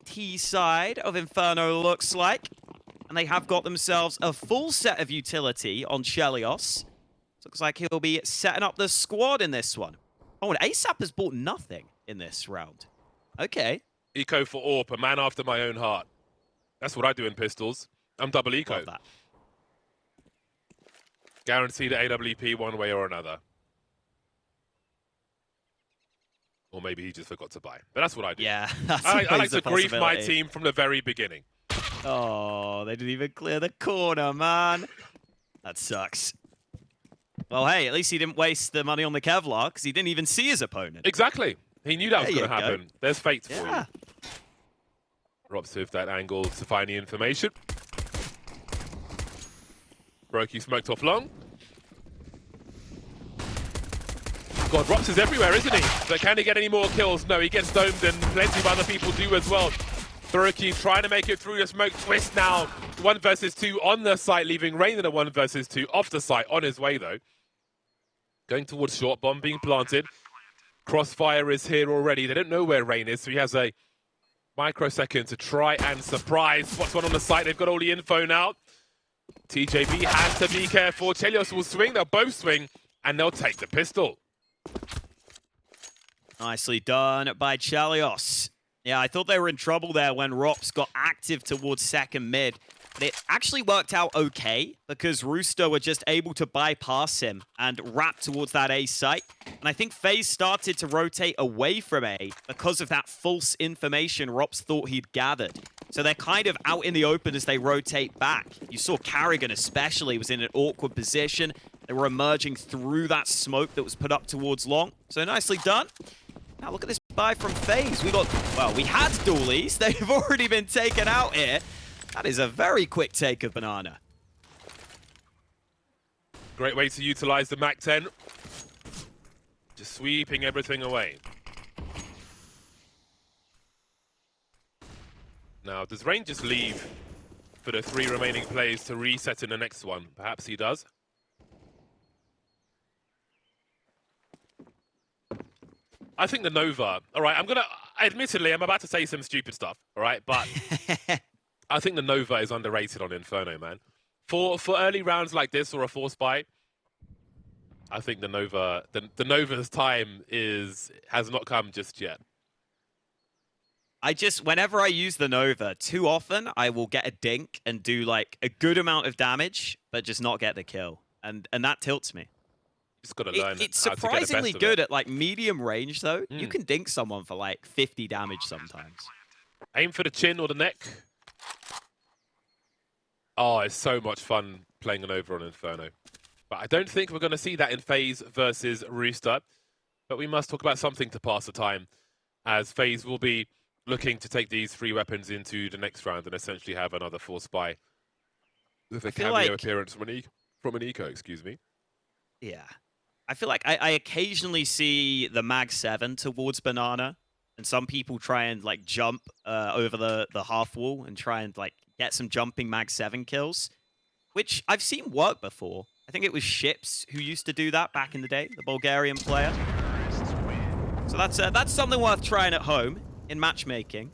T side of Inferno, looks like. And they have got themselves a full set of utility on chelleos. Looks like he'll be setting up the squad in this one. Oh, and ASAP has bought nothing in this round. Okay. Eco for AWP, a man after my own heart. That's what I do in pistols. I'm double eco. Love that. Guaranteed AWP one way or another. Or maybe he just forgot to buy. But that's what I do. Yeah, that's I like a to grief my possibility. team from the very beginning. Oh, they didn't even clear the corner, man. That sucks. Well, hey, at least he didn't waste the money on the Kevlar because he didn't even see his opponent. Exactly. He knew that was going to happen. Go. There's fate for Yeah. you. Robs with that angle to find the information. broky smoked off long. God, Robs is everywhere, isn't he? But can he get any more kills? No, he gets domed and plenty of other people do as well. broky trying to make it through the smoke. Twistzz now 1 versus 2 on the site, leaving Rain in a 1 versus 2 off the site, on his way though. Going towards short, bomb being planted. Crossfire is here already. They don't know where Rain is, so he has a microsecond to try and surprise. Spots one on the site. They've got all the info now. TJB has to be careful. chelleos will swing. They'll both swing, and they'll take the pistol. Nicely done by chelleos. Yeah, I thought they were in trouble there when Rops got active towards second mid. But it actually worked out okay because Rooster were just able to bypass him and wrap towards that A site. And I think FaZe started to rotate away from A because of that false information Rops thought he'd gathered. So they're kind of out in the open as they rotate back. You saw Carrigan especially was in an awkward position. They were emerging through that smoke that was put up towards long. So nicely done. Now look at this buy from FaZe. We had dualies. They've already been taken out here. That is a very quick take of Banana. Great way to utilize the MAC-10. Just sweeping everything away. Now, does Rain just leave for the 3 remaining plays to reset in the next one? Perhaps he does. I think the Nova... All right, admittedly, I'm about to say some stupid stuff, all right? But I think the Nova is underrated on Inferno, man. For early rounds like this or a force buy, I think the Nova... The Nova's time has not come just yet. Whenever I use the Nova, too often I will get a dink and do like a good amount of damage, but just not get the kill. And that tilts me. Just got to learn. It's surprisingly good at like medium range though. You can dink someone for like 50 damage sometimes. Aim for the chin or the neck. Oh, it's so much fun playing an over on Inferno. But I don't think we're going to see that in FaZe versus Rooster. But we must talk about something to pass the time, as FaZe will be looking to take these 3 weapons into the next round and essentially have another force buy with a cameo appearance from an eco, excuse me. Yeah. I feel like I occasionally see the Mag 7 towards Banana, and some people try and like jump over the half wall and try and like get some jumping Mag 7 kills, which I've seen work before. I think it was Ships who used to do that back in the day, the Bulgarian player. So that's something worth trying at home in matchmaking.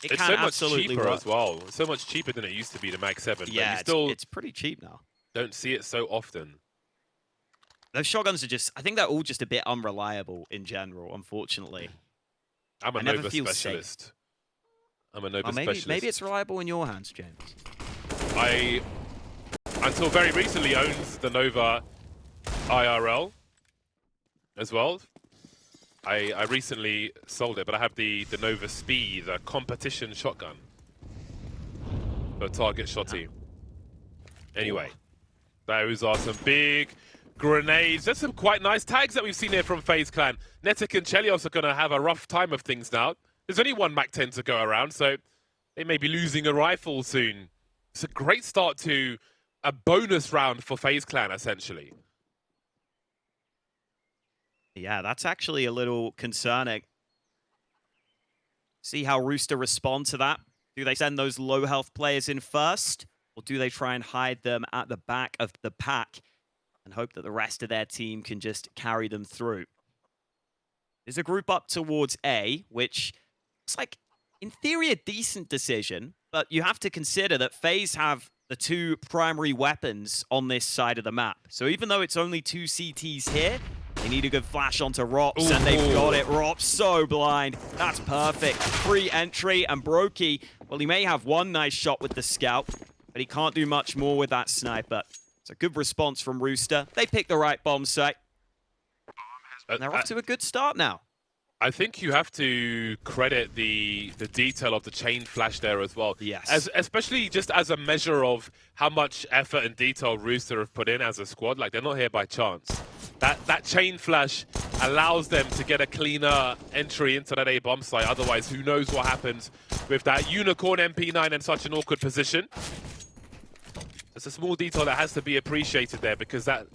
It's so much cheaper as well. It's so much cheaper than it used to be, the Mag 7. Yeah, but it's pretty cheap now. Don't see it so often. Those shotguns are just, I think they're all just a bit unreliable in general, unfortunately. I'm a Nova specialist. I'm a Nova specialist. Maybe it's reliable in your hands, James. I, until very recently, owned the Nova IRL as well. I recently sold it, but I have the Nova Speed, the competition shotgun for target shotty. Anyway, those are some big grenades. There's some quite nice tags that we've seen here from FaZe Clan. nettik and chelleos are going to have a rough time of things now. There's only 1 MAC-10 to go around, so they may be losing a rifle soon. It's a great start to a bonus round for FaZe Clan, essentially. Yeah, that's actually a little concerning. See how Rooster respond to that. Do they send those low health players in first, or do they try and hide them at the back of the pack and hope that the rest of their team can just carry them through? There's a group up towards A, which looks like in theory, a decent decision, but you have to consider that FaZe have the two primary weapons on this side of the map. So even though it's only two CTs here, they need a good flash onto Rops, and they've got it. Rops so blind. That's perfect. Free entry, and broky, well, he may have one nice shot with the scout, but he can't do much more with that sniper. It's a good response from Rooster. They picked the right bomb site. And they're off to a good start now. I think you have to credit the detail of the chain flash there as well. Yes. Especially just as a measure of how much effort and detail Rooster have put in as a squad. Like, they're not here by chance. That chain flash allows them to get a cleaner entry into that A bomb site. Otherwise, who knows what happens with that unicorn MP9 in such an awkward position. It's a small detail that has to be appreciated there, because that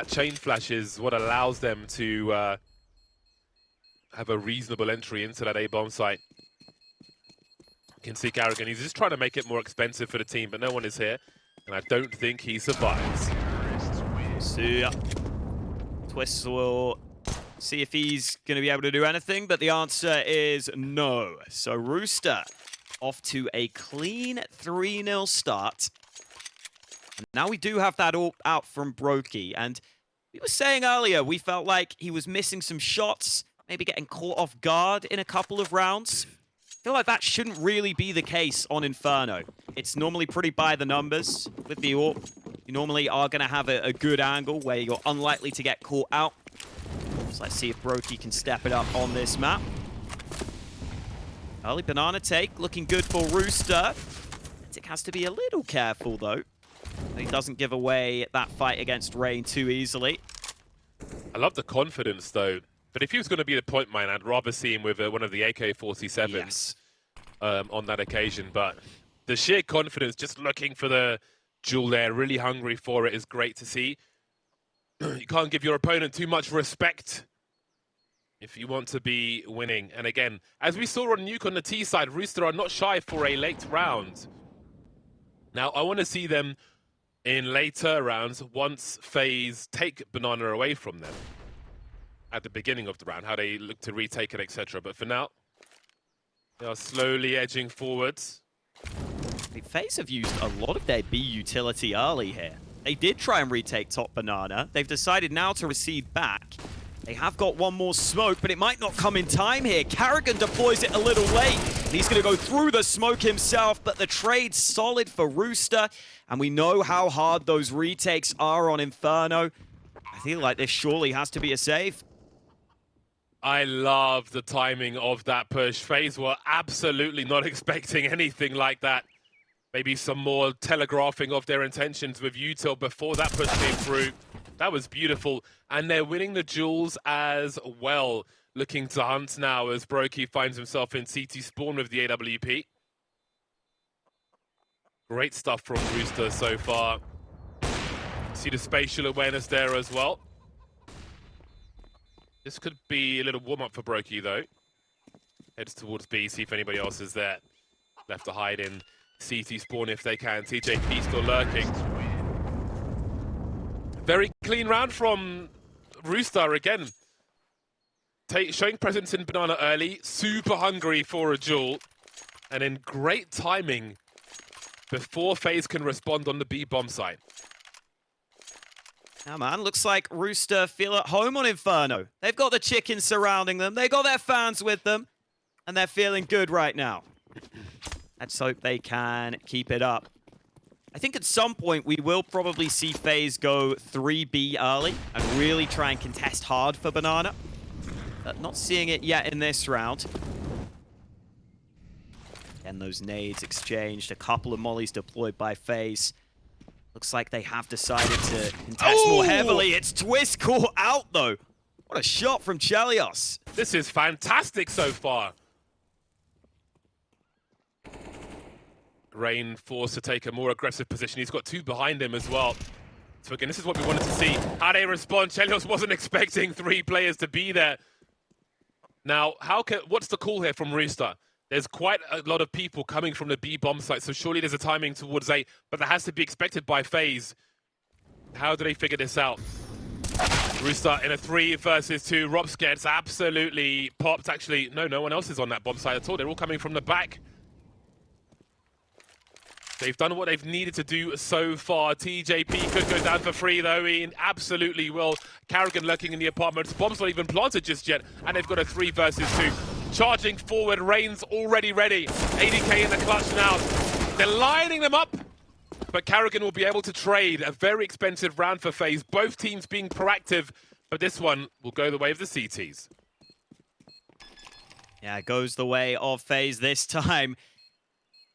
chain flash is what allows them to have a reasonable entry into that A bomb site. You can see Carrigan, he's just trying to make it more expensive for the team, but no one is here, and I don't think he survives. See ya. Twistzz will see if he's going to be able to do anything, but the answer is no. So Rooster off to a clean 3-0 start. And now we do have that AWP out from broky, and we were saying earlier we felt like he was missing some shots, maybe getting caught off guard in a couple of rounds. I feel like that shouldn't really be the case on Inferno. It's normally pretty by the numbers with the AWP. You normally are going to have a good angle where you're unlikely to get caught out. So let's see if broky can step it up on this map. Early banana take, looking good for Rooster. nettik has to be a little careful though. He doesn't give away that fight against Rain too easily. I love the confidence though. But if he was going to be the point man, I'd rather see him with one of the AK-47s Yes. On that occasion. But the sheer confidence, just looking for the jewel there, really hungry for it, is great to see. You can't give your opponent too much respect if you want to be winning. And again, as we saw on Nuke on the T side, Rooster are not shy for a late round. Now, I want to see them in later rounds once FaZe take Banana away from them. At the beginning of the round, how they look to retake it, etc. But for now, they are slowly edging forwards. I love the timing of that push. FaZe were absolutely not expecting anything like that. Maybe some more telegraphing of their intentions with util before that push came through. That was beautiful. And they're winning the jewels as well. Looking to hunt now as broky finds himself in CT spawn with the AWP. Great stuff from Rooster so far. See the spatial awareness there as well. This could be a little warm-up for broky, though. Heads towards B, see if anybody else is there. Left to hide in CT spawn if they can. TJP still lurking. Very clean round from Rooster again. Showing presence in banana early. Super hungry for a jewel. And in great timing before FaZe can respond on the B bomb site. Now, man, looks like Rooster feel at home on Inferno. They've got the chickens surrounding them. They got their fans with them. And they're feeling good right now. Let's hope they can keep it up. I think at some point we will probably see FaZe go 3B early and really try and contest hard for banana. But not seeing it yet in this round. Again, those nades exchanged. A couple of mollies deployed by FaZe. Looks like they have decided to contest more heavily. It's Twistzz caught out, though. What a shot from chelleos. This is fantastic so far. Rain forced to take a more aggressive position. He's got two behind him as well. So again, this is what we wanted to see. How they respond. chelleos wasn't expecting 3 players to be there. Now, what's the call here from Rooster? There's quite a lot of people coming from the B bomb site, so surely there's a timing towards A, but that has to be expected by FaZe. How do they figure this out? Rooster in a 3 versus 2. Robs gets absolutely popped. Actually, no one else is on that bomb side at all. They're all coming from the back. They've done what they've needed to do so far. TJP could go down for free, though. He absolutely will. Carrigan lurking in the apartments. Bomb's not even planted just yet. And they've got a 3 versus 2. Charging forward. Rain's already ready. 80k in the clutch now. They're lining them up. But Carrigan will be able to trade a very expensive round for FaZe. Both teams being proactive. But this one will go the way of the CTs. Yeah, it goes the way of FaZe this time.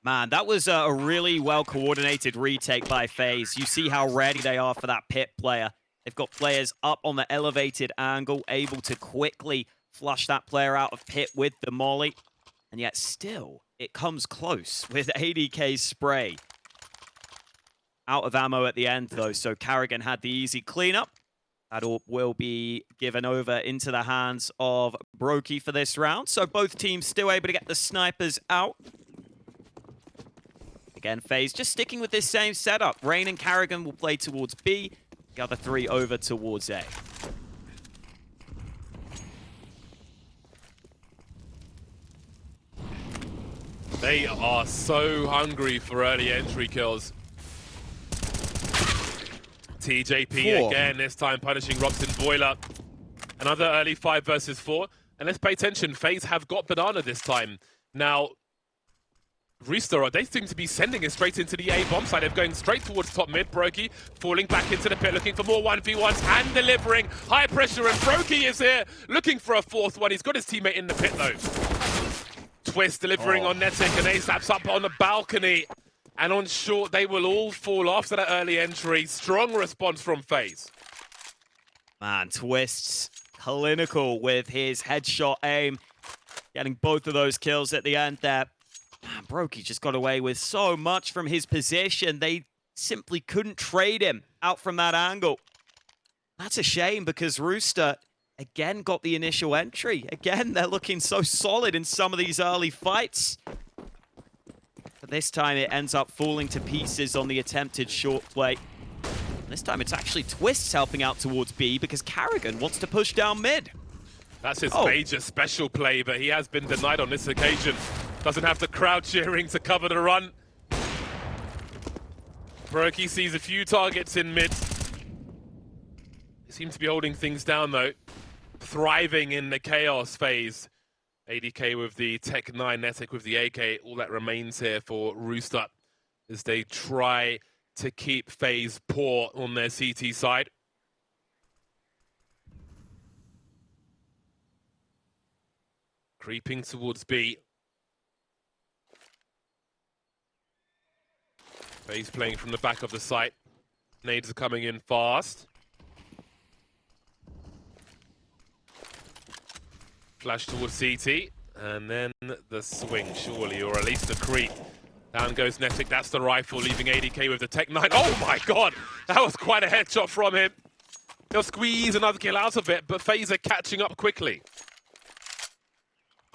Man, that was a really well-coordinated retake by FaZe. You see how ready they are for that pit player. They've got players up on the elevated angle, able to quickly flush that player out of pit with the molly. And yet still, it comes close with 80k's spray. Out of ammo at the end, though, so Carrigan had the easy cleanup. That AWP will be given over into the hands of broky for this round. So both teams still able to get the snipers out. Again, FaZe just sticking with this same setup. Rain and Carrigan will play towards B. The other 3 over towards A. They are so hungry for early entry kills. TJP again, this time punishing Robson Boiler. Another early 5 versus 4. And let's pay attention, FaZe have got Banana this time. Now, Rooster, they seem to be sending it straight into the A bomb side. They're going straight towards top mid. broky falling back into the pit, looking for more 1v1s and delivering high pressure. And broky is here, looking for a 4th one. He's got his teammate in the pit, though. Twistzz delivering on nettik, and ASAP's up on the balcony. And on short, they will all fall after that early entry. Strong response from FaZe. Man, Twistzz clinical with his headshot aim. Getting both of those kills at the end there. Man, broky just got away with so much from his position. They simply couldn't trade him out from that angle. That's a shame because Rooster, again, got the initial entry. Again, they're looking so solid in some of these early fights. But this time it ends up falling to pieces on the attempted short play. This time it's actually Twistzz helping out towards B because Carrigan wants to push down mid. That's his major special play, but he has been denied on this occasion. Doesn't have the crowd cheering to cover the run. broky sees a few targets in mid. He seems to be holding things down, though. Thriving in the chaos phase. 80k with the Tech 9, nettik with the AK. All that remains here for Rooster as they try to keep FaZe poor on their CT side. Creeping towards B. FaZe playing from the back of the site. Nades are coming in fast. Flash towards CT, and then the swing, surely, or at least the creep. Down goes nettik, that's the rifle, leaving 80k with the Tech 9. Oh my god, that was quite a headshot from him. They'll squeeze another kill out of it, but FaZe are catching up quickly.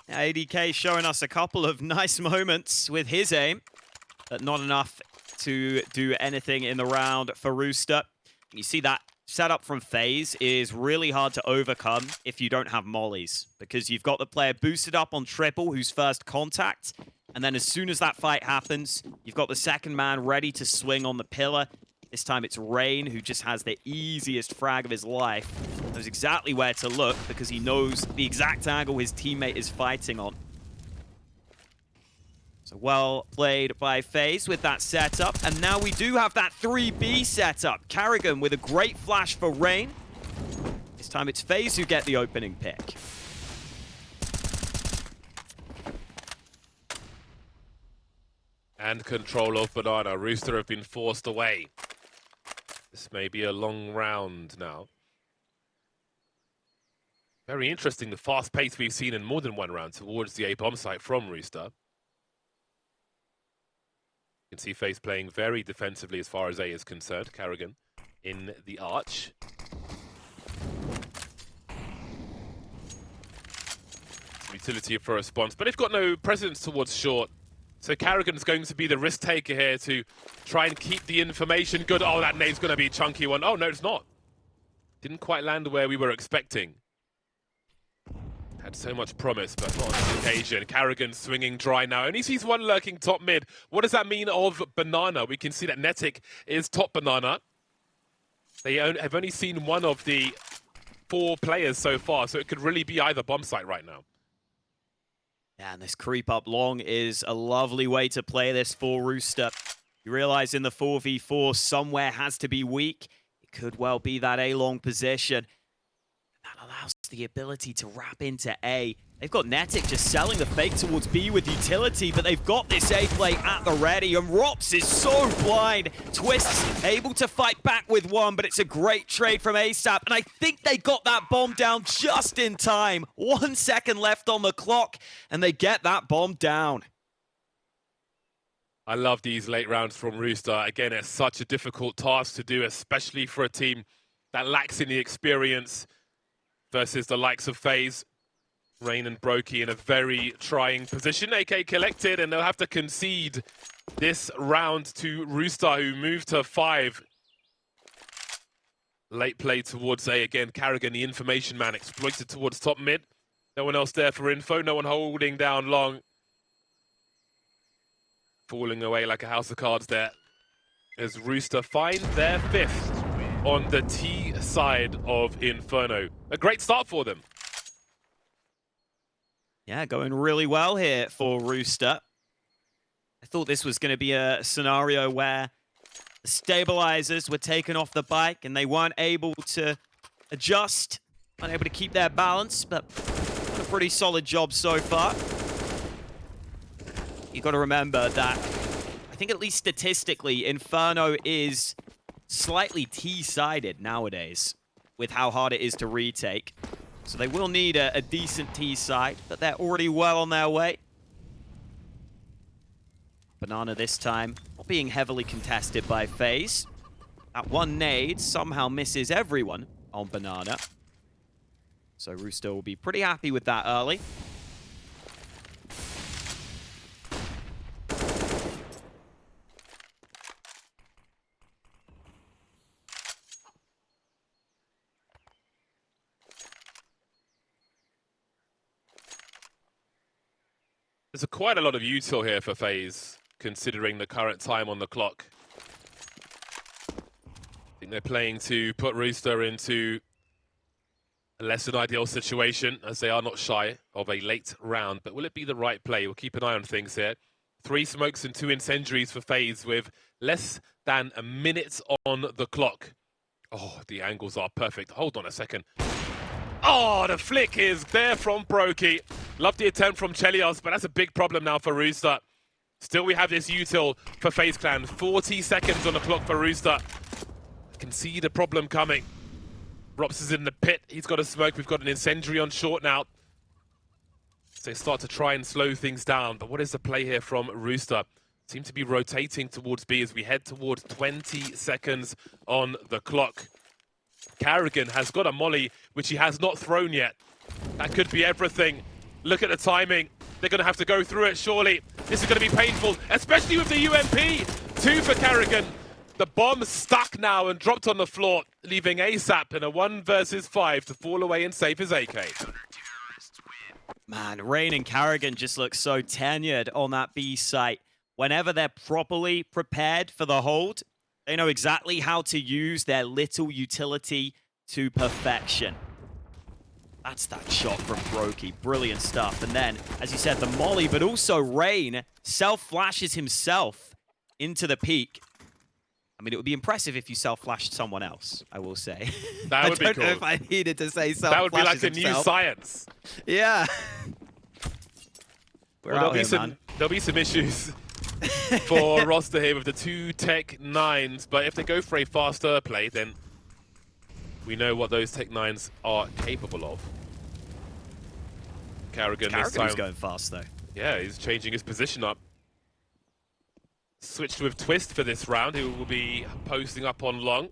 80k showing us a couple of nice moments with his aim, but not enough to do anything in the round for Rooster. You see that setup from FaZe is really hard to overcome if you don't have mollies, because you've got the player boosted up on triple who's first contact, and then as soon as that fight happens, you've got the second man ready to swing on the pillar. This time it's Rain, who just has the easiest frag of his life. Knows exactly where to look because he knows the exact angle his teammate is fighting on. So well played by FaZe with that setup. And now we do have that 3B setup. Carrigan with a great flash for Rain. This time it's FaZe who get the opening pick. And control of Banana. Rooster have been forced away. This may be a long round now. Very interesting, the fast pace we've seen in more than one round towards the A-bomb site from Rooster. You can see FaZe playing very defensively as far as A is concerned. Carrigan in the arch. Utility for a response, but they've got no presence towards short. So Carrigan's going to be the risk taker here to try and keep the information good. Oh, that nade's going to be a chunky one. Oh, no, it's not. Didn't quite land where we were expecting. Had so much promise, but not on this occasion. Karrigan swinging dry now. Only sees one lurking top mid. What does that mean of Banana? We can see that nettik is top Banana. They have only seen one of the 4 players so far, so it could really be either bomb site right now. Yeah, and this creep up long is a lovely way to play this for Rooster. You realize in the 4v4, somewhere has to be weak. It could well be that A-long position. That allows the ability to wrap into A. They've got nettik just selling the fake towards B with utility, but they've got this A play at the ready, and Rops is so blind. Twistzz able to fight back with one, but it's a great trade from ASAP, and I think they got that bomb down just in time. 1 second left on the clock, and they get that bomb down. I love these late rounds from Rooster. Again, it's such a difficult task to do, especially for a team that lacks in the experience versus the likes of FaZe. Rain and broky in a very trying position. AK collected, and they'll have to concede this round to Rooster, who moved to 5. Late play towards A again. Karrigan, the information man, exploited towards top mid. No one else there for info. No one holding down long. Falling away like a house of cards there, as Rooster find their 5th on the T side of Inferno. A great start for them. Yeah, going really well here for Rooster. I thought this was going to be a scenario where the stabilizers were taken off the bike and they weren't able to adjust, weren't able to keep their balance, but done a pretty solid job so far. You got to remember that I think at least statistically, Inferno is slightly T-sided nowadays with how hard it is to retake. So they will need a decent T-side, but they're already well on their way. Banana this time not being heavily contested by FaZe. That one nade somehow misses everyone on Banana. So Rooster will be pretty happy with that early. There's quite a lot of util here for FaZe, considering the current time on the clock. I think they're playing to put Rooster into a less than ideal situation, as they are not shy of a late round. But will it be the right play? We'll keep an eye on things here. 3 smokes and 2 incendiaries for FaZe with less than a minute on the clock. Oh, the angles are perfect. Hold on a second. Oh, the flick is there from broky. Love the attempt from chelleos, but that's a big problem now for Rooster. Still, we have this util for FaZe Clan. 40 seconds on the clock for Rooster. I can see the problem coming. Rops is in the pit. He's got a smoke. We've got an incendiary on short now. So they start to try and slow things down. But what is the play here from Rooster? Seem to be rotating towards B as we head towards 20 seconds on the clock. Karrigan has got a molly, which he has not thrown yet. That could be everything. Look at the timing. They're going to have to go through it, surely. This is going to be painful, especially with the UMP. 2 for Karrigan. The bomb stuck now and dropped on the floor, leaving ASAP in a 1 versus 5 to fall away and save his AK. Man, Rain and Karrigan just look so tenured on that B site. Whenever they're properly prepared for the hold, they know exactly how to use their little utility to perfection. That's that shot from broky. Brilliant stuff. And then, as you said, the molly, but also Rain self-flashes himself into the peak. I mean, it would be impressive if you self-flashed someone else, I will say. That would be cool. I don't know if I needed to say self-flashes That would be like a himself. new science. Yeah. Well, there'll be some issues for Roster here with the 2 Tech 9s, but if they go for a faster play, then we know what those Tech 9s are capable of. Karrigan this time. Karrigan's going fast, though. Yeah, he's changing his position up. Switched with Twistzz for this round, who will be posting up on long.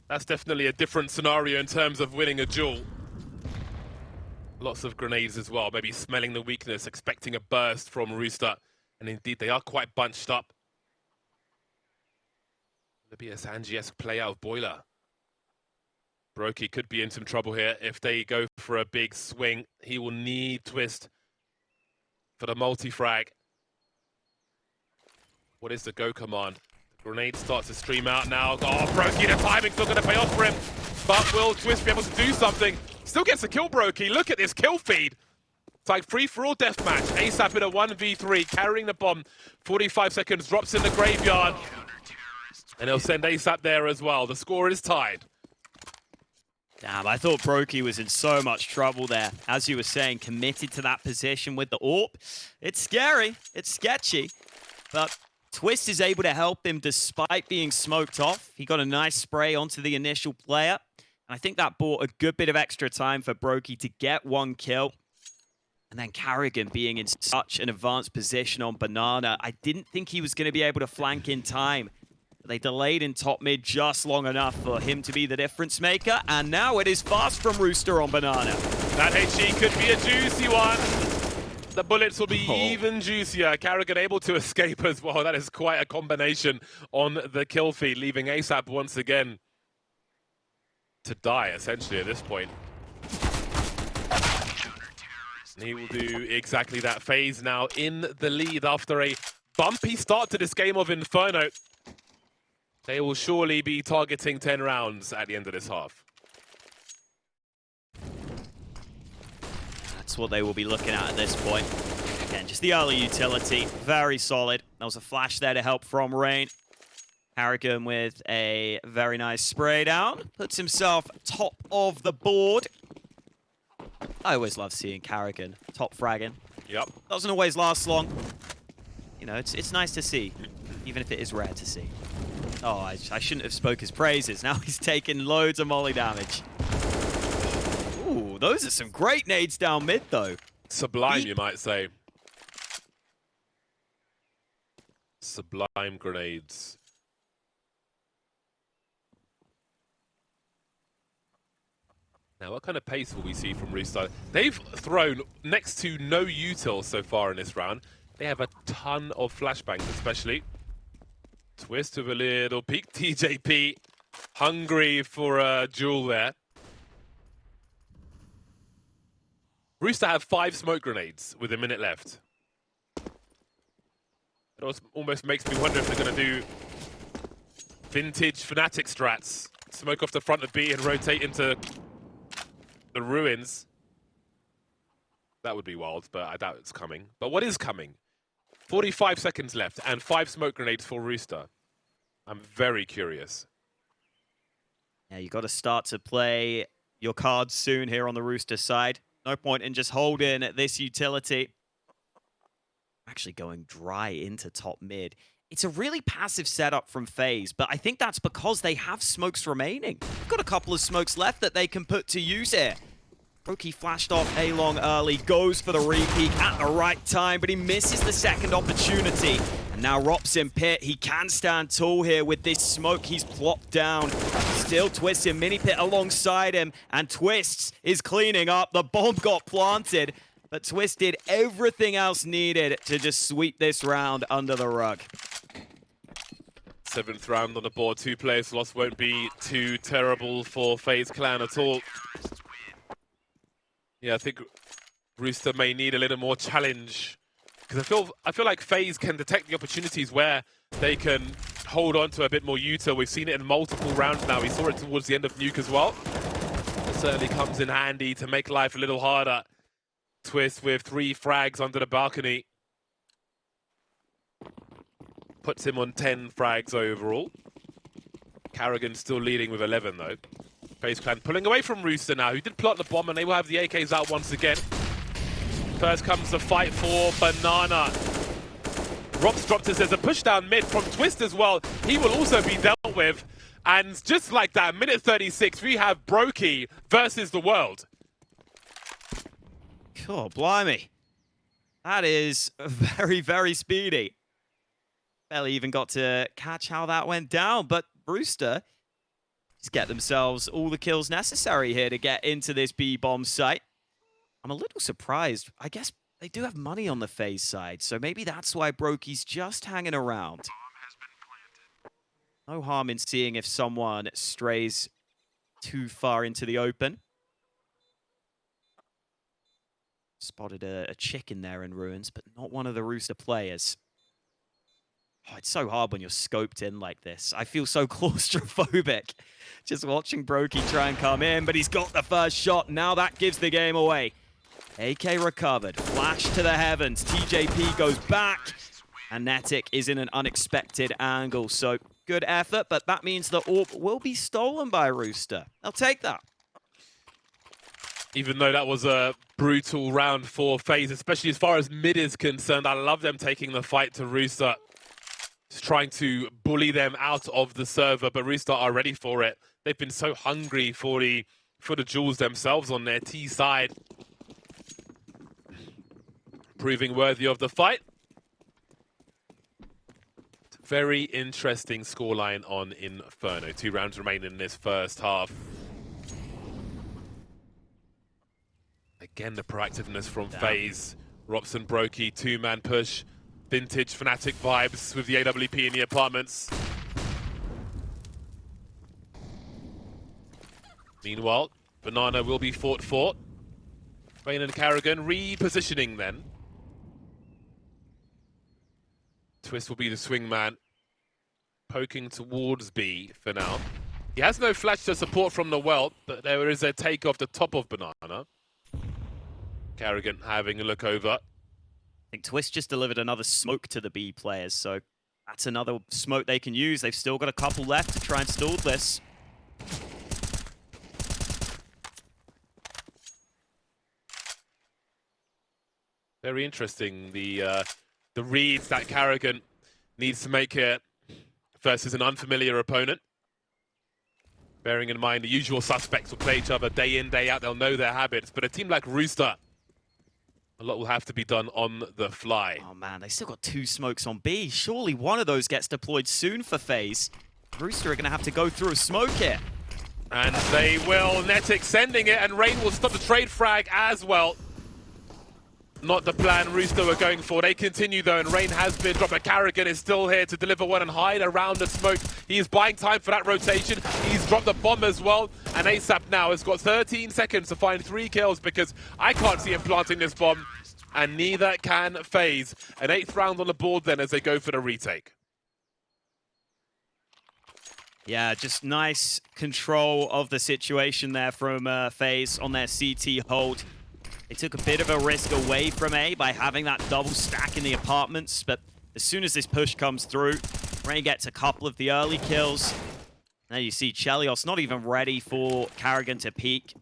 That's definitely a different scenario in terms of winning a duel. Lots of grenades as well, maybe smelling the weakness, expecting a burst from Rooster. And indeed, they are quite bunched up. There'll be a Sanji-esque play out of Boiler. broky could be in some trouble here if they go for a big swing. He will need Twistzz for the multi-frag. What is the go command? The grenade starts to stream out now. Oh, broky, the timing's not going to pay off for him. But will Twistzz be able to do something? Still gets a kill, broky. Look at this kill feed. It's like free-for-all deathmatch. ASAP in a 1v3, carrying the bomb. 45 seconds, drops in the graveyard. And he'll send ASAP there as well. The score is tied. Damn, I thought broky was in so much trouble there. As you were saying, committed to that position with the AWP. It's scary. It's sketchy. But Twistzz is able to help him despite being smoked off. He got a nice spray onto the initial player. And I think that bought a good bit of extra time for broky to get one kill. And then karrigan being in such an advanced position on Banana. I didn't think he was going to be able to flank in time. They delayed in top mid just long enough for him to be the difference maker. And now it is fast from Rooster on Banana. That HE could be a juicy one. The bullets will be even juicier. karrigan able to escape as well. That is quite a combination on the kill feed, leaving ASAP once again to die, essentially, at this point. And he will do exactly that. FaZe now in the lead after a bumpy start to this game of Inferno. They will surely be targeting 10 rounds at the end of this half. That's what they will be looking at this point. Again, just the early utility, very solid. There was a flash there to help from Rain. karrigan with a very nice spray down. Puts himself top of the board. I always love seeing karrigan top fragging. Yep. Doesn't always last long. You know, it's nice to see, even if it is rare to see. Oh, I shouldn't have spoke his praises. Now he's taking loads of molly damage. Ooh, those are some great nades down mid, though. Sublime, you might say. Sublime grenades. Now, what kind of pace will we see from Rooster? They've thrown next to no util so far in this round. They have a ton of flashbangs, especially. Twistzz with a little peek. TJP hungry for a duel there. Rooster have 5 smoke grenades with a minute left. It almost makes me wonder if they're going to do vintage Fnatic strats. Smoke off the front of B and rotate into the ruins. That would be wild, but I doubt it's coming. But what is coming? 45 seconds left and 5 smoke grenades for Rooster. I'm very curious. Yeah, you got to start to play your cards soon here on the Rooster side. No point in just holding this utility. Actually going dry into top mid. It's a really passive setup from FaZe, but I think that's because they have smokes remaining. They've got a couple of smokes left that they can put to use here. broky flashed off A-Long early, goes for the re-peek at the right time, but he misses the second opportunity. And now Rop's in pit. He can stand tall here with this smoke he's plopped down. Still Twistzz in mini pit alongside him, and Twistzz is cleaning up. The bomb got planted, but Twistzz did everything else needed to just sweep this round under the rug. 7th round on the board. 2 players lost won't be too terrible for FaZe clan at all. Yeah, I think Rooster may need a little more challenge. Because I feel like FaZe can detect the opportunities where they can hold on to a bit more util. We've seen it in multiple rounds now. We saw it towards the end of Nuke as well. It certainly comes in handy to make life a little harder. Twistzz with 3 frags under the balcony. Puts him on 10 frags overall. karrigan still leading with 11 though. FaZe clan pulling away from Rooster now, who did plot the bomb, and they will have the AKs out once again. First comes the fight for Banana. Rops dropped us as a push down mid from Twistzz as well. He will also be dealt with. And just like that, minute 36, we have broky versus the world. Oh, blimey. That is very, very speedy. Barely even got to catch how that went down, but Rooster just get themselves all the kills necessary here to get into this B-bomb site. I'm a little surprised. I guess they do have money on the FaZe side, so maybe that's why broky's just hanging around. No harm in seeing if someone strays too far into the open. Spotted a chicken there in ruins, but not one of the Rooster players. Oh, it's so hard when you're scoped in like this. I feel so claustrophobic just watching broky try and come in, but he's got the first shot. Now that gives the game away. AK recovered. Flash to the heavens. TJP goes back. And nettik is in an unexpected angle. So good effort, but that means the AWP will be stolen by Rooster. They'll take that. Even though that was a brutal round for FaZe, especially as far as mid is concerned, I love them taking the fight to Rooster. Just trying to bully them out of the server, but Rooster are ready for it. They've been so hungry for the jewels themselves on their T side. Proving worthy of the fight. Very interesting scoreline on Inferno. 2 rounds remain in this first half. Again, the proactiveness from FaZe. ropz and broky, 2-man push. Vintage Fnatic vibes with the AWP in the apartments. Meanwhile, Banana will be fought for. Rain and Karrigan repositioning then. Twistzz will be the swingman, poking towards B for now. He has no flash to support from the well, but there is a take off the top of Banana. Karrigan having a look over. I think Twistzz just delivered another smoke to the B players, so that's another smoke they can use. They've still got a couple left to try and stall this. Very interesting, the reads that Karrigan needs to make here versus an unfamiliar opponent. Bearing in mind the usual suspects will play each other day in, day out, they'll know their habits, but a team like Rooster, a lot will have to be done on the fly. Oh man, they still got 2 smokes on B. Surely one of those gets deployed soon for FaZe. Rooster are going to have to go through a smoke here. And they will. nettik sending it, and Rain will stop the trade frag as well. Not the plan Rooster were going for. They continue though, and Rain has been dropped. But Karrigan is still here to deliver one and hide around the smoke. He is buying time for that rotation. He's dropped the bomb as well. And ASAP now has got 13 seconds to find 3 kills because I can't see him planting this bomb. And neither can FaZe. An 8th round on the board then as they go for the retake. Yeah, just nice control of the situation there from FaZe on their CT hold. They took a bit of a risk away from A by having that double stack in the apartments, but as soon as this push comes through, Rain gets a couple of the early kills. Now you see chelleos not even ready for Karrigan to peek.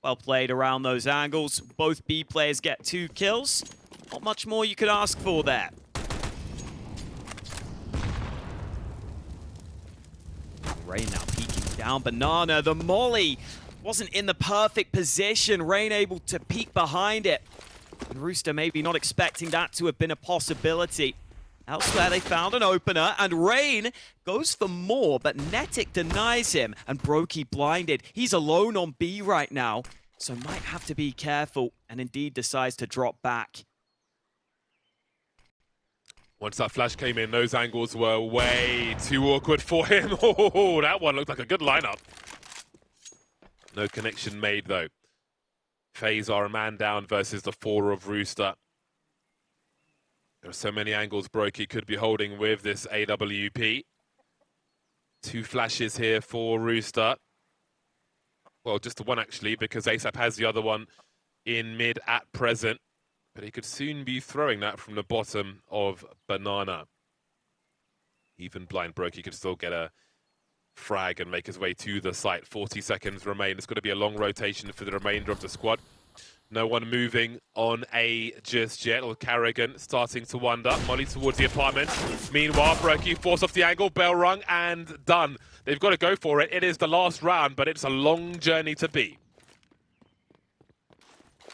Well played around those angles. Both B players get 2 kills. Not much more you could ask for there. Rain now peeking down. Banana, the molly wasn't in the perfect position. Rain able to peek behind it. And Rooster maybe not expecting that to have been a possibility. Elsewhere they found an opener, and Rain goes for more, but nettik denies him, and broky blinded. He's alone on B right now, so might have to be careful, and indeed decides to drop back. Once that flash came in, those angles were way too awkward for him. Oh, that one looked like a good lineup. No connection made, though. FaZe are a man down versus the 4 of Rooster. There are so many angles broky could be holding with this AWP. 2 flashes here for Rooster. Well, just the one, actually, because ASAP has the other one in mid at present. But he could soon be throwing that from the bottom of Banana. Even blind broky could still get a frag and make his way to the site. 40 seconds remain. It's going to be a long rotation for the remainder of the squad. No one moving on A just yet, or Karrigan starting to wonder. Molly towards the apartment. Meanwhile, broky force off the angle, bell rung, and done. They've got to go for it. It is the last round, but it's a long journey to B.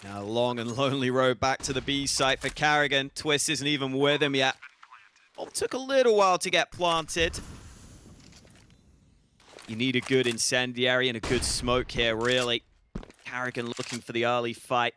Now a long and lonely road back to the B site for Karrigan. Twistzz isn't even with him yet. Oh, took a little while to get planted. You need a good incendiary and a good smoke here, really. Karrigan looking for the early fight.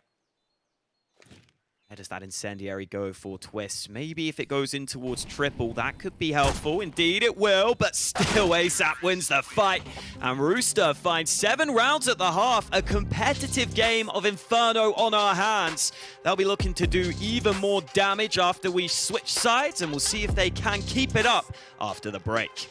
Where does that incendiary go for Twistzz? Maybe if it goes in towards triple, that could be helpful. Indeed it will, but still ASAP wins the fight. And Rooster finds 7 rounds at the half. A competitive game of Inferno on our hands. They'll be looking to do even more damage after we switch sides, and we'll see if they can keep it up after the break.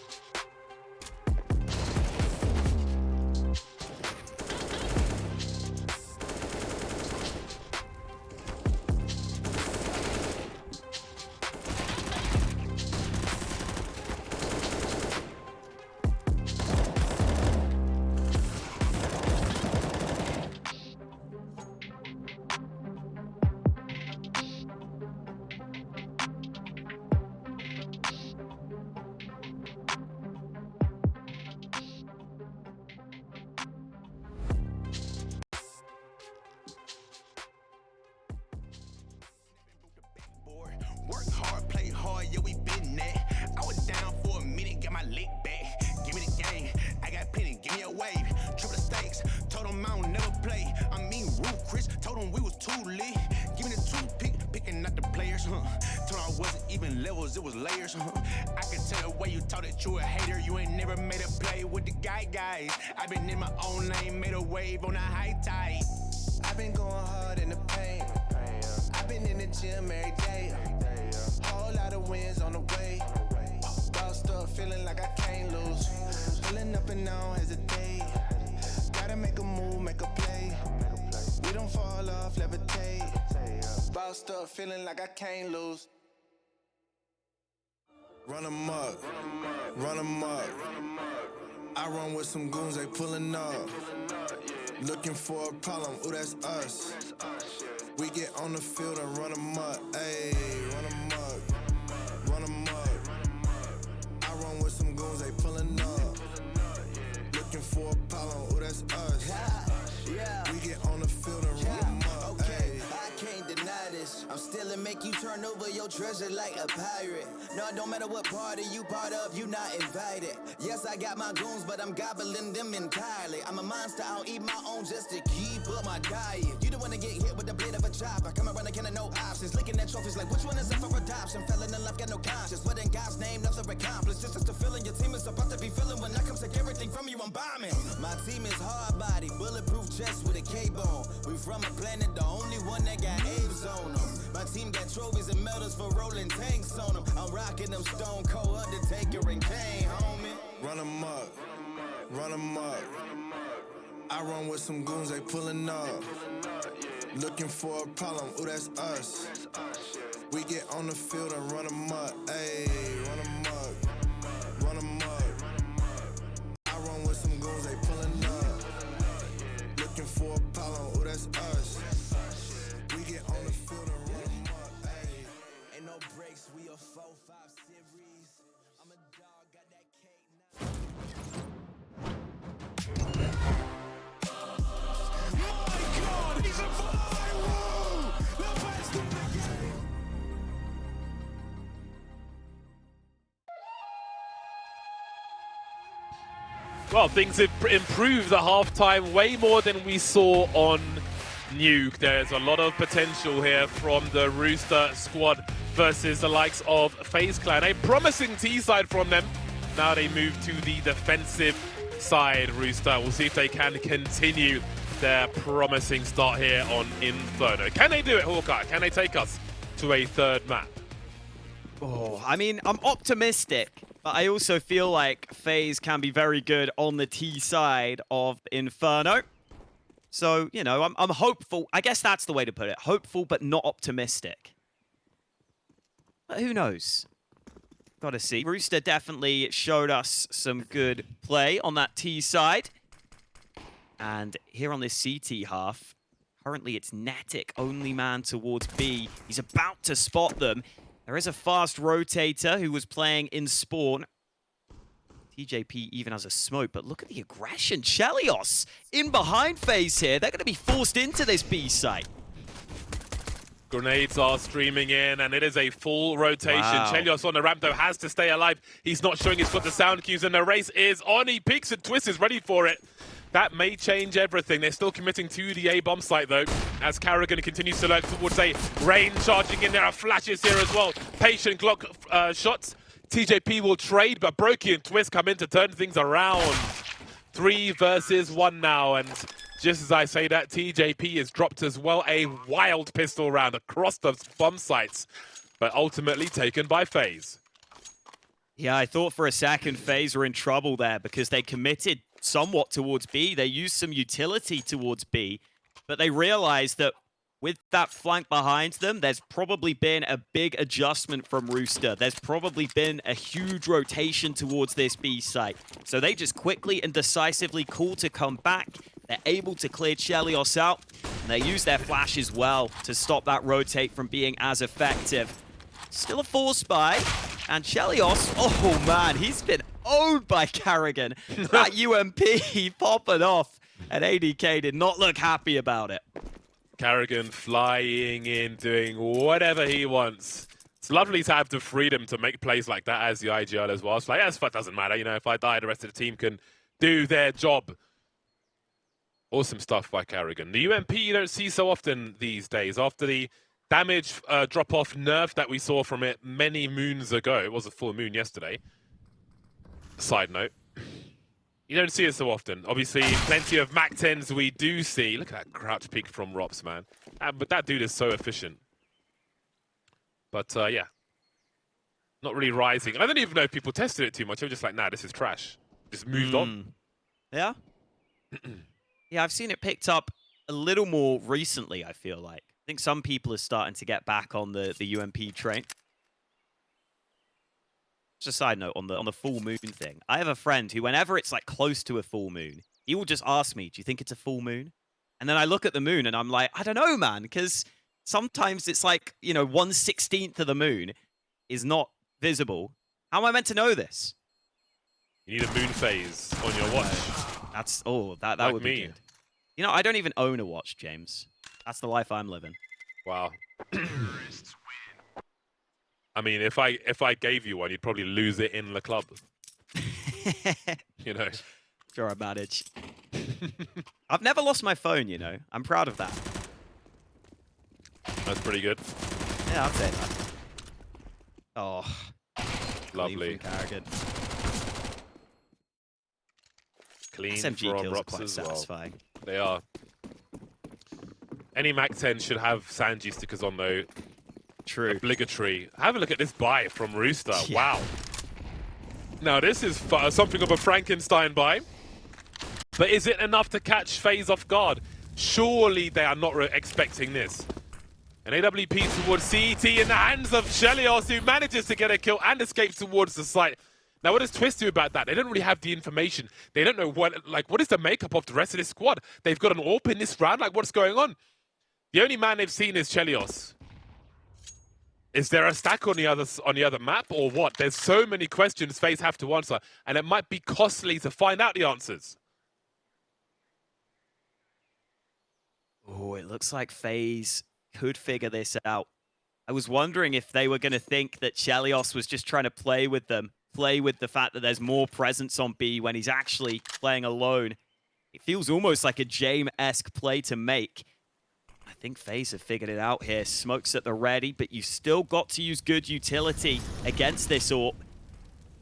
Work hard, play hard, yeah, we been that. I was down for a minute, got my leg back. Give me the game, I got plenty, give me a wave. Triple the stakes, told them I don't never play. I mean, Roof Chris, told them we was too lit. Give me the toothpick, picking out the players, Told I wasn't even levels, it was layers, I can tell the way you talk that you a hater. You ain't never made a play with the guys. I been in my own lane, made a wave on a high tide. I've been going hard in the paint. I've been in the gym every day. Whole lot of wins on the way. Bossed up, feeling like I can't lose. Pulling up and I don't hesitate. Gotta make a move, make a play. We don't fall off, levitate. Bossed up, feeling like I can't lose. Run 'em up, run 'em up. I run with some goons, they pulling up. Looking for a problem, ooh, that's us. We get on the field and run 'em up, ayy, run 'em up, run 'em up. I run with some goons, they pulling up. Looking for a problem, ooh, that's us. We get on the field and run 'em up, ayy. I can't deny this. I'm still and make you turn over your treasure like a pirate. No, it don't matter what party you part of, you not invited. Yes, I got my goons, but I'm gobbling them entirely. I'm a monster, I'll eat my own just to keep up my diet. You don't wanna get hit with the blade of a chopper. Come around, I can't no options. Looking at trophies like which one is up for adoption? Felon in love, got no conscience. What in God's name, nothing accomplished. Just the feeling your team is about to be feeling. When I come take everything from you, I'm bombing. My team is hard body, bulletproof chest with a K-bone. We from a planet, the only one that got A's on them. My team got trophies and medals for rolling tanks on them. I'm rocking them Stone Cold, Undertaker, and Kane, homie. Run 'em up, run 'em up. I run with some goons, they pulling up. Looking for a problem, ooh, that's us. We get on the field and run 'em up, ayy, run 'em up, run 'em up. I run with some goons, they pulling up. Looking for a problem, ooh, that's us. We get on the field and run 'em up, ayy. Ain't no breaks, we a 4-5 series. I'm a dog, got that cake now. My God, he's a viral! The best in the game! Well, things have improved at halftime way more than we saw on Nuke. There's a lot of potential here from the Rooster squad versus the likes of FaZe Clan. A promising T side from them. Now they move to the defensive side, Rooster. We'll see if they can continue their promising start here on Inferno. Can they do it, Hawkeye? Can they take us to a third map? Oh, I mean, I'm optimistic, but I also feel like FaZe can be very good on the T side of Inferno. So, you know, I'm hopeful. I guess that's the way to put it. Hopeful, but not optimistic. But who knows? Gotta see. Rooster definitely showed us some good play on that T side. And here on this CT half, currently it's nettik, only man towards B. He's about to spot them. There is a fast rotator who was playing in spawn. TJP even has a smoke, but look at the aggression. chelleos in behind FaZe here. They're going to be forced into this B site. Grenades are streaming in, and it is a full rotation. Wow. chelleos on the ramp, though, has to stay alive. He's not showing his foot. The sound cues, and the race is on. He peeks, and Twistzz is ready for it. That may change everything. They're still committing to the A bomb site though, as Karrigan continues to lurk towards A. Rain charging in. There are flashes here as well. Patient Glock shots. TJP will trade, but broky and Twistzz come in to turn things around. 3 versus 1 now, and just as I say that, TJP is dropped as well. A wild pistol round across the bomb sites, but ultimately taken by FaZe. Yeah, I thought for a second FaZe were in trouble there because they committed somewhat towards B. They used some utility towards B, but they realized that with that flank behind them, there's probably been a big adjustment from Rooster. There's probably been a huge rotation towards this B site. So they just quickly and decisively call to come back. They're able to clear chelleos out, and they use their flash as well to stop that rotate from being as effective. Still a force buy, and chelleos, oh man, he's been owned by Karrigan. That UMP popping off, and ADK did not look happy about it. Karrigan flying in, doing whatever he wants. It's lovely to have the freedom to make plays like that as the IGL as well. It's like, yes, that doesn't matter. You know, if I die, the rest of the team can do their job. Awesome stuff by Karrigan. The UMP you don't see so often these days. After the damage drop-off nerf that we saw from it many moons ago. It was a full moon yesterday. Side note. You don't see it so often. Obviously, plenty of MAC-10s we do see. Look at that crouch peek from Rops, man. But that dude is so efficient. But, yeah. Not really rising. I don't even know if people tested it too much. I'm just like, nah, this is trash. Just moved on. Yeah? Yeah, I've seen it picked up a little more recently, I feel like. I think some people are starting to get back on the UMP train. Just a side note on the full moon thing. I have a friend who, whenever it's like close to a full moon, he will just ask me, "Do you think it's a full moon?" And then I look at the moon and I'm like, "I don't know, man," because sometimes it's like, you know, 1/16 of the moon is not visible. How am I meant to know this? You need a moon phase on your watch. That's that Like would be me. good. You know, I don't even own a watch, James. That's the life I'm living. Wow. I mean, if I gave you one, you'd probably lose it in the club. You know. Sure, I manage. I've never lost my phone, you know. I'm proud of that. That's pretty good. Yeah, I'll say that. Oh. Lovely. Karrigan. Clean SMG from kills are Rops quite as well. satisfying. They are. Any MAC-10 should have Sanji stickers on, though. True. Obligatory. Have a look at this buy from Rooster. Yeah. Wow. Now, this is something of a Frankenstein buy. But is it enough to catch FaZe off guard? Surely they are not expecting this. An AWP towards CET in the hands of chelleos, who manages to get a kill and escapes towards the site. Now, what does Twistzz do about that? They don't really have the information. They don't know what is the makeup of the rest of this squad. They've got an AWP in this round. Like, what's going on? The only man they've seen is chelleos. Is there a stack on the other map or what? There's so many questions FaZe have to answer, and it might be costly to find out the answers. Oh, it looks like FaZe could figure this out. I was wondering if they were going to think that chelleos was just trying to play with them, play with the fact that there's more presence on B when he's actually playing alone. It feels almost like a Jame-esque play to make. I think FaZe have figured it out here. Smoke's at the ready, but you still got to use good utility against this AWP.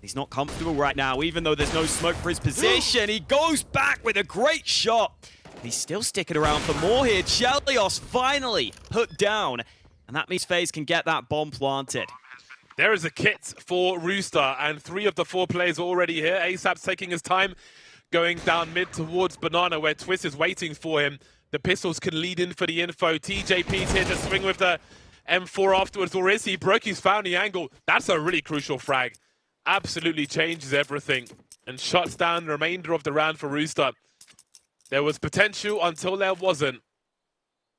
He's not comfortable right now, even though there's no smoke for his position. He goes back with a great shot. He's still sticking around for more here. chelleos finally put down, and that means FaZe can get that bomb planted. There is a kit for Rooster, and 3 of the 4 players are already here. ASAP's taking his time, going down mid towards Banana, where Twistzz is waiting for him. The pistols can lead in for the info. TJP's here to swing with the M4 afterwards, or is he? broky's found the angle. That's a really crucial frag. Absolutely changes everything and shuts down the remainder of the round for Rooster. There was potential until there wasn't.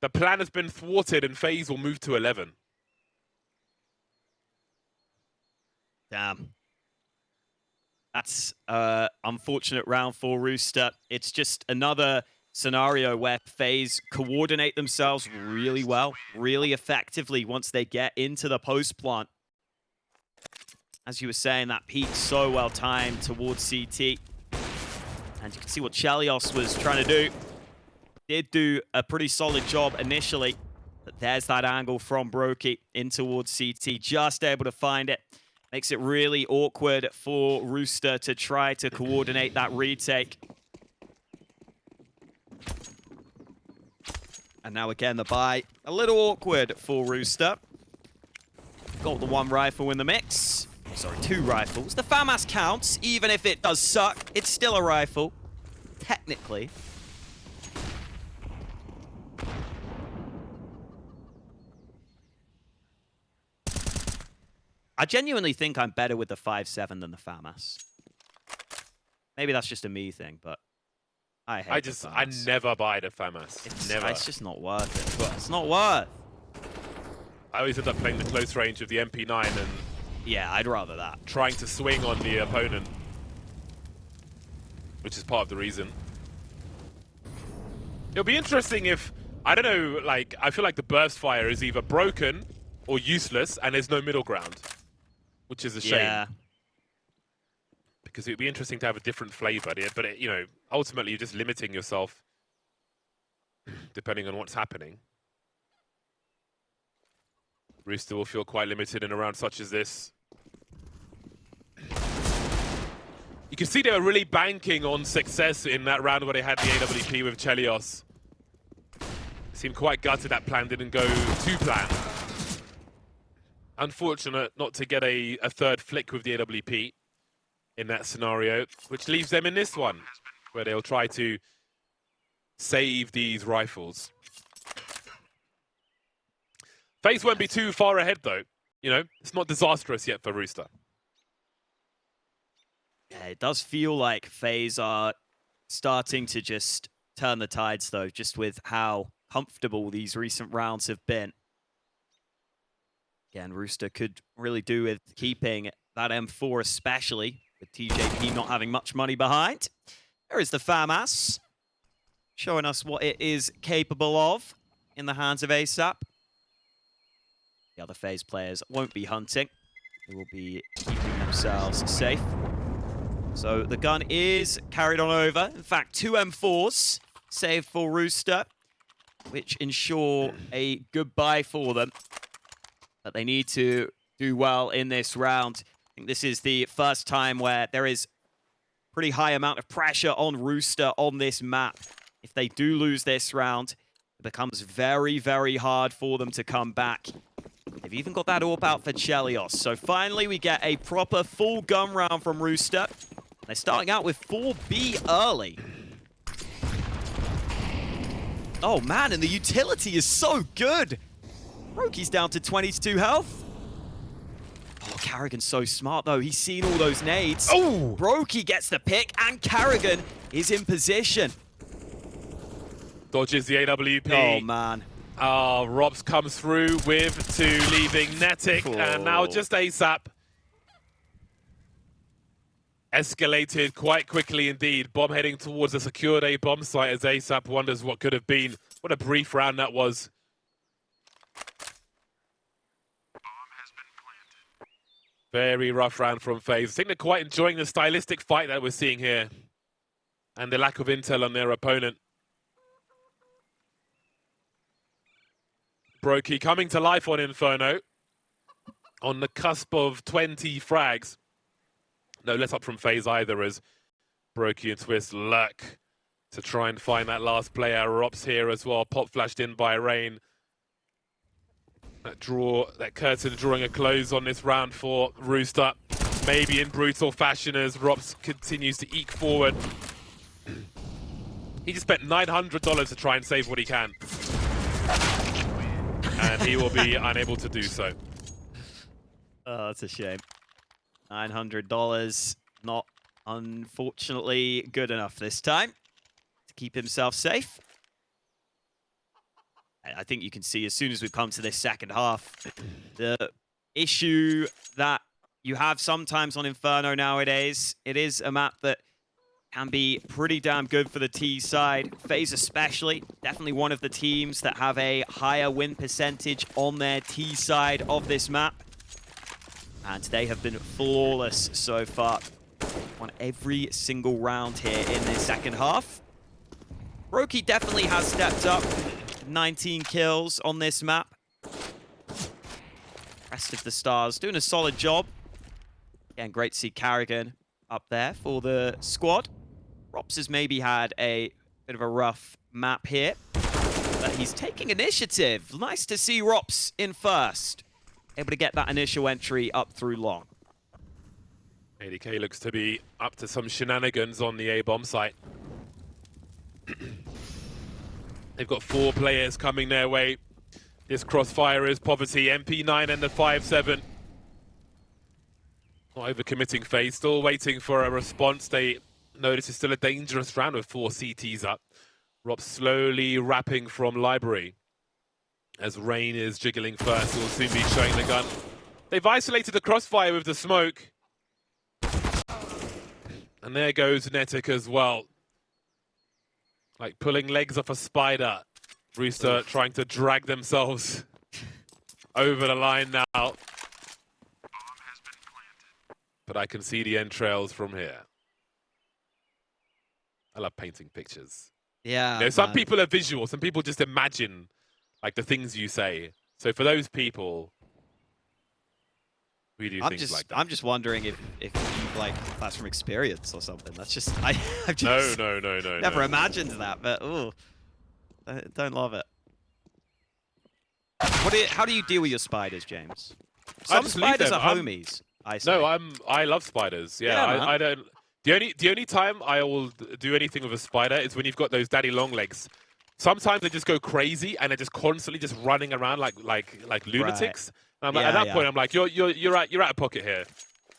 The plan has been thwarted and FaZe will move to 11. Damn. That's an unfortunate round for Rooster. It's just another scenario where FaZe coordinate themselves really well, really effectively once they get into the post plant. As you were saying, that peak so well timed towards CT. And you can see what chelleos was trying to do. Did do a pretty solid job initially. But there's that angle from broky in towards CT. Just able to find it. Makes it really awkward for Rooster to try to coordinate that retake. And now again, the buy. A little awkward for Rooster. Got the one rifle in the mix. Sorry, two rifles. The FAMAS counts, even if it does suck. It's still a rifle, technically. I genuinely think I'm better with the 5.7 than the FAMAS. Maybe that's just a me thing, but I hate the FAMAS. I never buy the FAMAS. Never. It's just not worth it. But it's not worth. I always end up playing the close range of the MP9 and yeah, I'd rather that. trying to swing on the opponent, which is part of the reason. It'll be interesting if, I don't know, like, I feel like the burst fire is either broken or useless and there's no middle ground, which is a shame. Yeah. Because it would be interesting to have a different flavor, but you know, ultimately you're just limiting yourself depending on what's happening. Rooster will feel quite limited in a round such as this. You can see they were really banking on success in that round where they had the AWP with chelleos. Seemed quite gutted that plan didn't go to plan. Unfortunate not to get a third flick with the AWP in that scenario, which leaves them in this one, where they'll try to save these rifles. FaZe won't be too far ahead, though. You know, it's not disastrous yet for Rooster. Yeah, it does feel like FaZe are starting to just turn the tides, though, just with how comfortable these recent rounds have been. Again, Rooster could really do with keeping that M4 especially, with TJP not having much money behind. There is the FAMAS, showing us what it is capable of in the hands of ASAP. The other FaZe players won't be hunting. They will be keeping themselves safe. So the gun is carried on over. In fact, 2 M4s saved for Rooster, which ensure a good buy for them. But they need to do well in this round. I think this is the first time where there is pretty high amount of pressure on Rooster on this map. If they do lose this round, it becomes very, very hard for them to come back. They've even got that AWP out for chelleos. So finally, we get a proper full gun round from Rooster. They're starting out with 4B early. Oh, man, and the utility is so good. broky's down to 22 health. Oh, Carrigan's so smart, though. He's seen all those nades. Oh! broky gets the pick, and Carrigan is in position. Dodges the AWP. Oh, man. Robs comes through with 2, leaving nettik, and now just ASAP. Escalated quite quickly indeed. Bomb heading towards a secured A bomb site as ASAP wonders what could have been. What a brief round that was. Very rough round from FaZe. I think they're quite enjoying the stylistic fight that we're seeing here. And the lack of intel on their opponent. broky coming to life on Inferno. On the cusp of 20 frags. No less up from FaZe either, as broky and Twistzz lurk to try and find that last player. Rops here as well, pop flashed in by Rain. That curtain drawing a close on this round for Rooster. Maybe in brutal fashion as Rops continues to eke forward. He just spent $900 to try and save what he can. And he will be unable to do so. Oh, that's a shame. $900, not unfortunately good enough this time to keep himself safe. I think you can see as soon as we've come to this second half, the issue that you have sometimes on Inferno nowadays, it is a map that can be pretty damn good for the T side. FaZe especially, definitely one of the teams that have a higher win percentage on their T side of this map. And they have been flawless so far on every single round here in this second half. broky definitely has stepped up. 19 kills on this map. Rest of the stars doing a solid job. Again, great to see Carrigan up there for the squad. Rops has maybe had a bit of a rough map here, but he's taking initiative. Nice to see Rops in first. Able to get that initial entry up through long. ADK looks to be up to some shenanigans on the A-bomb site. They've got 4 players coming their way. This crossfire is Poverty, MP9 and the 5-7. Not overcommitting FaZe, still waiting for a response. They notice it's still a dangerous round with 4 CTs up. Rob slowly wrapping from Library. As Rain is jiggling first, he will soon be showing the gun. They've isolated the crossfire with the smoke. And there goes nettik as well. Like pulling legs off a spider. Rooster trying to drag themselves over the line now. But I can see the entrails from here. I love painting pictures. Yeah. You know, some people are visual. Some people just imagine like the things you say. So for those people, we do things like that. I'm just wondering if that's from experience or something. That's just I've just No. never imagined that, but ooh, I don't love it. How do you deal with your spiders, James? Some spiders are homies. I say. No, I love spiders. Yeah, I don't. The only time I will do anything with a spider is when you've got those daddy long legs. Sometimes they just go crazy and they're just constantly just running around like lunatics. And I'm like, at that point, I'm like, you're out of pocket here.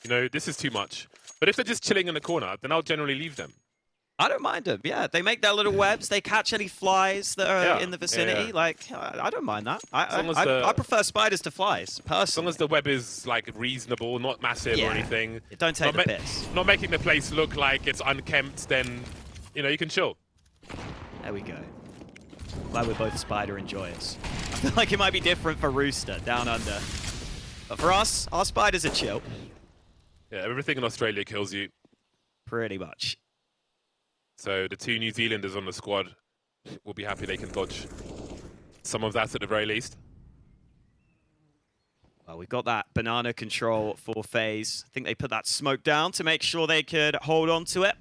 You know, this is too much. But if they're just chilling in the corner, then I'll generally leave them. I don't mind them. Yeah, they make their little webs. They catch any flies that are in the vicinity. Like, I don't mind that. I prefer spiders to flies, personally. As long as the web is like reasonable, not massive or anything. Don't take the piss. Not making the place look like it's unkempt, then, you know, you can chill. There we go. Glad we're both spider enjoyers. I feel like it might be different for Rooster down under. But for us, our spiders are chill. Yeah, everything in Australia kills you. Pretty much. So the 2 New Zealanders on the squad will be happy they can dodge some of that at the very least. Well, we've got that banana control for FaZe. I think they put that smoke down to make sure they could hold on to it.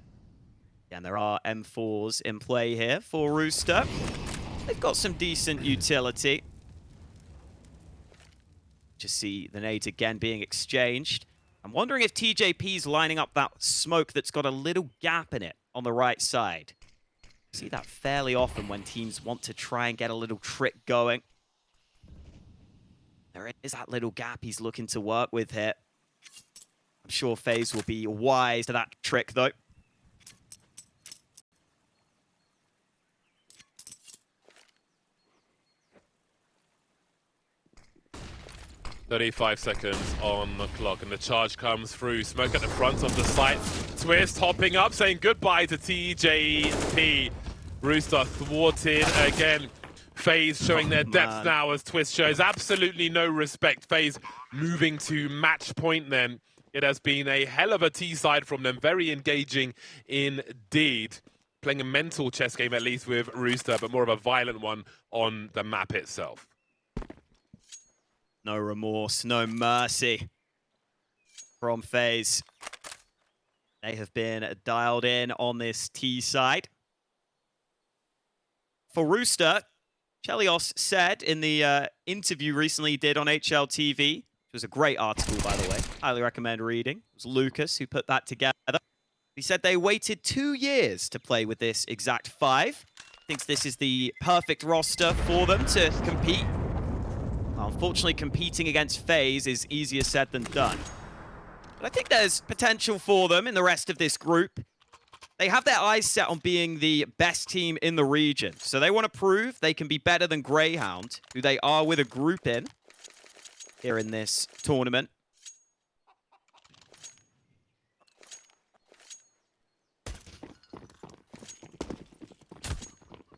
And there are M4s in play here for Rooster. They've got some decent utility. Just see the nades again being exchanged. I'm wondering if TJP's lining up that smoke that's got a little gap in it on the right side. I see that fairly often when teams want to try and get a little trick going. There is that little gap he's looking to work with here. I'm sure FaZe will be wise to that trick, though. 35 seconds on the clock, and the charge comes through. Smoke at the front of the site. Twistzz hopping up, saying goodbye to TJP. Rooster thwarted again. FaZe showing their depth now as Twistzz shows absolutely no respect. FaZe moving to match point then. It has been a hell of a T-side from them. Very engaging indeed. Playing a mental chess game at least with Rooster, but more of a violent one on the map itself. No remorse, no mercy from FaZe. They have been dialed in on this T side. For Rooster, chelleos said in the interview recently he did on HLTV, which was a great article, by the way. Highly recommend reading. It was Lucas who put that together. He said they waited 2 years to play with this exact 5. Thinks this is the perfect roster for them to compete. Unfortunately, competing against FaZe is easier said than done. But I think there's potential for them in the rest of this group. They have their eyes set on being the best team in the region. So they want to prove they can be better than Greyhound, who they are with a group in here in this tournament.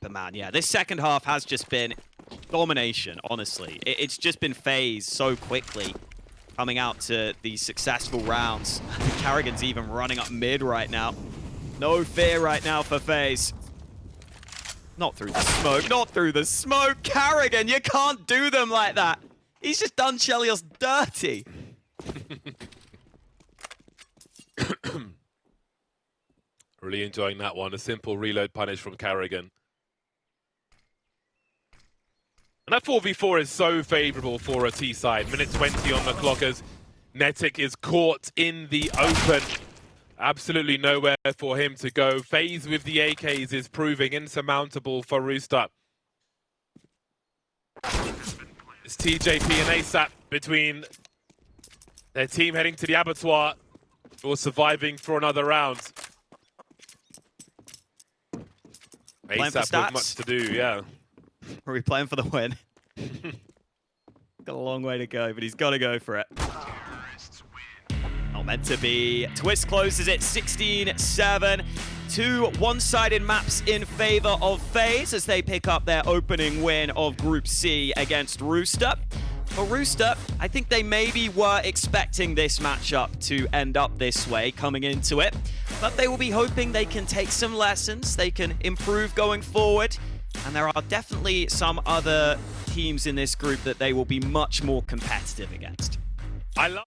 But man, yeah, this second half has just been domination, honestly. It's just been FaZe so quickly. coming out to these successful rounds. Carrigan's even running up mid right now. No fear right now for FaZe. Not through the smoke, not through the smoke. Carrigan, you can't do them like that. He's just done chelleos dirty. Really enjoying that one. A simple reload punish from Carrigan. And that 4v4 is so favorable for a T side. Minute 20 on the clock as nettik is caught in the open. Absolutely nowhere for him to go. FaZe with the AKs is proving insurmountable for Rooster. It's TJP and ASAP between their team heading to the abattoir or surviving for another round. ASAP with much to do, yeah. Are we playing for the win? Got a long way to go, but he's got to go for it. Not meant to be. Twistzz closes it 16-7. Two one-sided maps in favor of FaZe as they pick up their opening win of Group C against Rooster. For Rooster, I think they maybe were expecting this matchup to end up this way coming into it, but they will be hoping they can take some lessons, they can improve going forward, and there are definitely some other teams in this group that they will be much more competitive against. I love